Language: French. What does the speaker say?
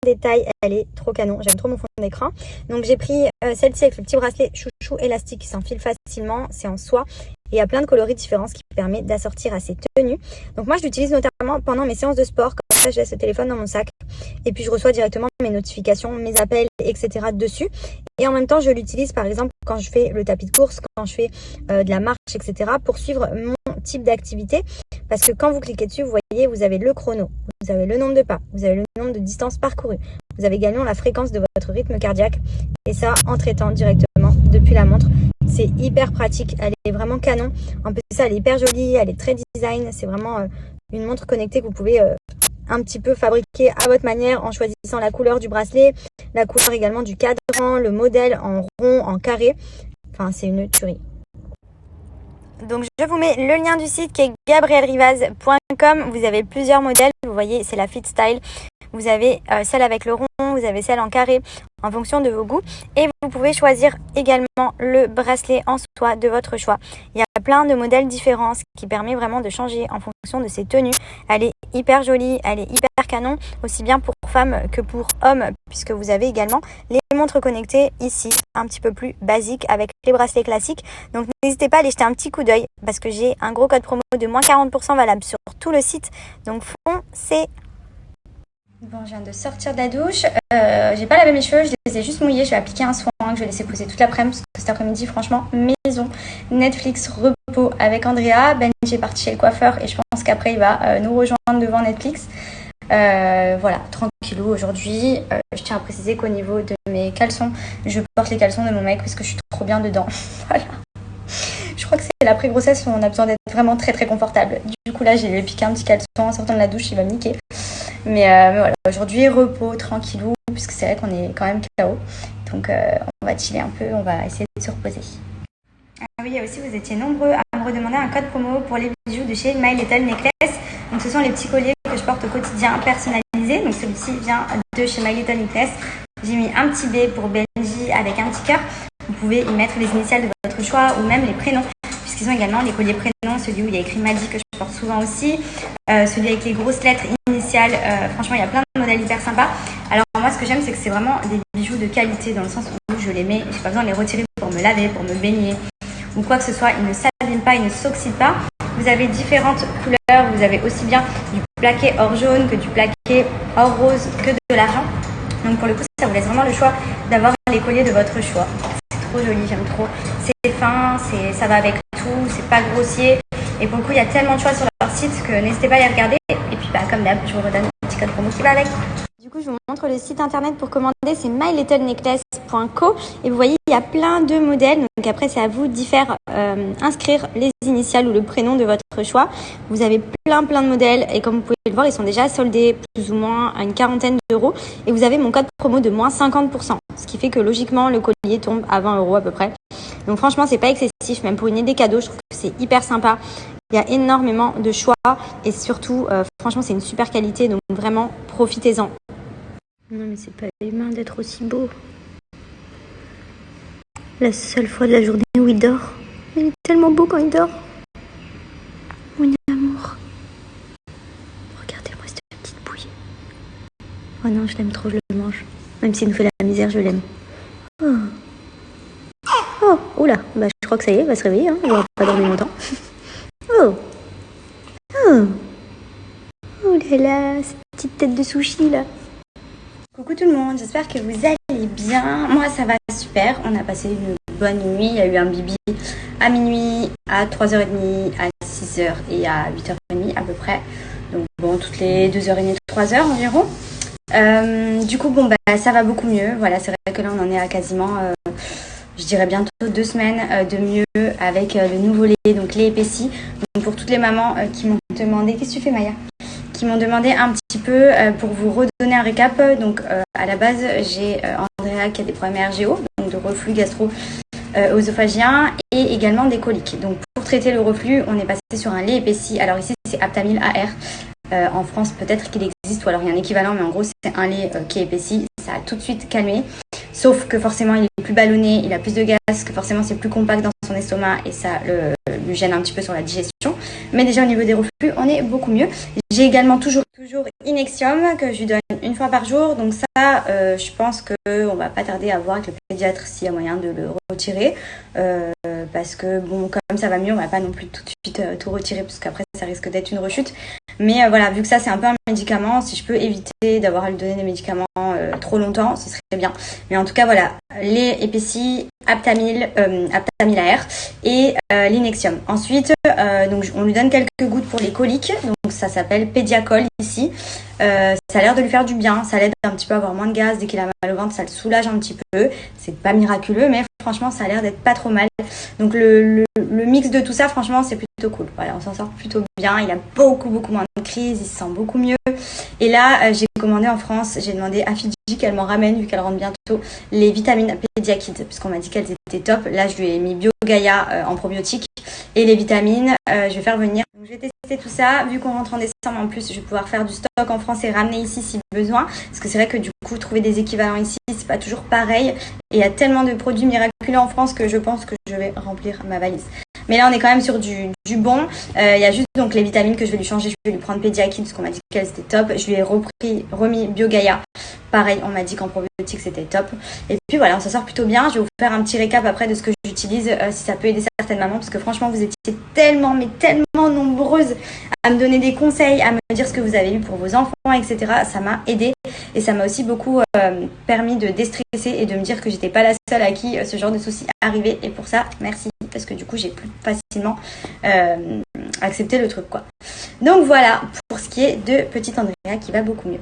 détail, elle est trop canon, j'aime trop mon fond d'écran. Donc j'ai pris celle-ci avec le petit bracelet chouchou élastique qui s'enfile facilement, c'est en soie. Et il y a plein de coloris différents, ce qui permet d'assortir à ces tenues. Donc moi je l'utilise notamment pendant mes séances de sport, comme ça je laisse le téléphone dans mon sac. Et puis je reçois directement mes notifications, mes appels, etc. dessus. Et en même temps je l'utilise par exemple quand je fais le tapis de course, quand je fais de la marche, etc. pour suivre mon type d'activité. Parce que quand vous cliquez dessus, vous voyez, vous avez le chrono, vous avez le nombre de pas, vous avez le nombre de distances parcourues. Vous avez également la fréquence de votre rythme cardiaque. Et ça, en traitant directement depuis la montre. C'est hyper pratique, elle est vraiment canon. En plus de ça, elle est hyper jolie, elle est très design. C'est vraiment une montre connectée que vous pouvez un petit peu fabriquer à votre manière en choisissant la couleur du bracelet, la couleur également du cadran, le modèle en rond, en carré. Enfin, c'est une tuerie. Donc je vous mets le lien du site qui est gabrielrivaz.com. Vous avez plusieurs modèles, vous voyez c'est la Fit Style. Vous avez celle avec le rond, vous avez celle en carré en fonction de vos goûts. Et vous pouvez choisir également le bracelet en soie de votre choix. Il y a plein de modèles différents, ce qui permet vraiment de changer en fonction de ses tenues. Elle est hyper jolie, elle est hyper canon, aussi bien pour femmes que pour hommes, puisque vous avez également les montres connectées ici, un petit peu plus basiques avec les bracelets classiques. Donc n'hésitez pas à aller jeter un petit coup d'œil, parce que j'ai un gros code promo de moins 40% valable sur tout le site. Donc foncez! Bon, je viens de sortir de la douche, j'ai pas lavé mes cheveux, je les ai juste mouillés, je vais appliquer un soin que je vais laisser poser toute l'après-midi, parce que cet après-midi, franchement, maison, Netflix, repos avec Andrea. Benji est parti chez le coiffeur et je pense qu'après il va nous rejoindre devant Netflix. Voilà, tranquillou aujourd'hui. Je tiens à préciser qu'au niveau de mes caleçons, je porte les caleçons de mon mec parce que je suis trop bien dedans. Voilà. Je crois que c'est l'après-grossesse où on a besoin d'être vraiment très très confortable. Du coup là, j'ai lui piqué un petit caleçon en sortant de la douche, il va me niquer. Mais voilà, aujourd'hui, repos, tranquillou, puisque c'est vrai qu'on est quand même KO. Donc on va chiller un peu, on va essayer de se reposer. Ah oui, aussi, vous étiez nombreux à me redemander un code promo pour les bijoux de chez My Little Necklace. Donc ce sont les petits colliers que je porte au quotidien personnalisés. Donc celui-ci vient de chez My Little Necklace. J'ai mis un petit B pour Benji avec un petit cœur. Vous pouvez y mettre les initiales de votre choix ou même les prénoms. Puisqu'ils ont également les colliers prénoms, celui où il y a écrit Maddy que je porte souvent aussi, celui avec les grosses lettres initiales, franchement il y a plein de modèles hyper sympas. Alors moi ce que j'aime c'est que c'est vraiment des bijoux de qualité dans le sens où je les mets, j'ai pas besoin de les retirer pour me laver, pour me baigner ou quoi que ce soit, ils ne s'abîment pas, ils ne s'oxydent pas. Vous avez différentes couleurs, vous avez aussi bien du plaqué or jaune que du plaqué or rose que de l'argent. Donc pour le coup ça vous laisse vraiment le choix d'avoir les colliers de votre choix. C'est trop joli, j'aime trop. C'est fin, ça va avec tout, c'est pas grossier. Et pour le coup, il y a tellement de choix sur leur site que n'hésitez pas à les regarder. Et puis, comme d'hab, je vous redonne un petit code promo qui va avec. Du coup, je vous montre le site internet pour commander. C'est mylittlenecklace.co. Et vous voyez, il y a plein de modèles. Donc après, c'est à vous d'y faire inscrire les initiales ou le prénom de votre choix. Vous avez plein de modèles. Et comme vous pouvez le voir, ils sont déjà soldés plus ou moins à une quarantaine d'euros. Et vous avez mon code promo de moins 50%. Ce qui fait que logiquement, le collier tombe à 20 euros à peu près. Donc franchement, c'est pas excessif. Même pour une idée cadeau, je trouve que c'est hyper sympa. Il y a énormément de choix. Et surtout, franchement, c'est une super qualité. Donc vraiment, profitez-en. Non mais c'est pas humain d'être aussi beau. La seule fois de la journée où il dort. Il est tellement beau quand il dort. Mon amour. Regardez-moi cette petite bouille. Oh non, je l'aime trop, je le mange. Même s'il nous fait la misère, je l'aime. Oh, oula, bah je crois que ça y est, elle va se réveiller, hein. Elle n'aura pas dormi longtemps. Oh là là, cette petite tête de sushi là. Coucou tout le monde, j'espère que vous allez bien. Moi ça va super, on a passé une bonne nuit. Il y a eu un bibi à minuit, à 3h30, à 6h et à 8h30 à peu près. Donc bon, toutes les 2h30, 3h environ. Du coup bon bah ça va beaucoup mieux. Voilà, c'est vrai que là on en est à quasiment je dirais bientôt 2 semaines de mieux avec le nouveau lait, donc lait épaissi. Donc pour toutes les mamans qui m'ont demandé, qu'est-ce que tu fais Maya, qui m'ont demandé un petit peu pour vous redonner un récap. Donc à la base j'ai Andrea qui a des problèmes RGO, donc de reflux gastro-œsophagien et également des coliques. Donc pour traiter le reflux, on est passé sur un lait épaissi. Alors ici c'est Aptamil AR. En France peut-être qu'il existe ou alors il y a un équivalent, mais en gros c'est un lait qui est épaissi. Ça a tout de suite calmé. Sauf que forcément il est plus ballonné, il a plus de gaz, que forcément c'est plus compact dans son estomac et ça lui gêne un petit peu sur la digestion. Mais déjà au niveau des reflux, on est beaucoup mieux. J'ai également toujours Inexium que je lui donne une fois par jour. Donc ça, je pense qu'on va pas tarder à voir avec le pédiatre s'il y a moyen de le retirer. Parce que bon, comme ça va mieux, on va pas non plus tout de suite tout retirer parce qu'après ça risque d'être une rechute. Mais voilà, vu que ça c'est un peu un médicament, si je peux éviter d'avoir à lui donner des médicaments trop longtemps, ce serait bien. Mais en tout cas voilà, les Epessi, Aptamil, Aptamil AR et l'Inexium. Ensuite, donc on lui donne quelques gouttes pour les coliques. Donc ça s'appelle Pédiacol ici. Ça a l'air de lui faire du bien, ça l'aide un petit peu à avoir moins de gaz. Dès qu'il a mal au ventre, ça le soulage un petit peu. C'est pas miraculeux, mais franchement ça a l'air d'être pas trop mal. Donc le mix de tout ça, franchement c'est plutôt cool. Voilà, on s'en sort plutôt bien. Il a beaucoup moins de crise, il se sent beaucoup mieux. Et là j'ai commandé en France, j'ai demandé à Fidji qu'elle m'en ramène vu qu'elle rentre bientôt les vitamines Pediakid puisqu'on m'a dit qu'elles étaient top. Là je lui ai mis BioGaia en probiotique et les vitamines je vais faire venir. Donc, je vais tester tout ça. Vu qu'on rentre en décembre en plus, je vais pouvoir faire du stock en France et ramener ici si besoin. Parce que c'est vrai que du coup trouver des équivalents ici c'est pas toujours pareil. Et il y a tellement de produits miraculeux en France que je pense que je vais remplir ma valise. Mais là on est quand même sur du bon. Il y a juste donc les vitamines que je vais lui changer. Je vais lui prendre Pediakid parce qu'on m'a dit qu'elles étaient top. Je lui ai remis BioGaia. Pareil, on m'a dit qu'en probiotique c'était top. Et puis voilà, on s'en sort plutôt bien. Je vais vous faire un petit récap après de ce que j'utilise si ça peut aider certaines mamans. Parce que franchement, vous étiez tellement nombreuses à me donner des conseils, à me dire ce que vous avez eu pour vos enfants, etc. Ça m'a aidé et ça m'a aussi beaucoup permis de déstresser et de me dire que j'étais pas la seule à qui ce genre de soucis arrivait. Et pour ça, merci. Parce que du coup, j'ai plus facilement accepté le truc, quoi. Donc voilà pour ce qui est de petite Andrea qui va beaucoup mieux.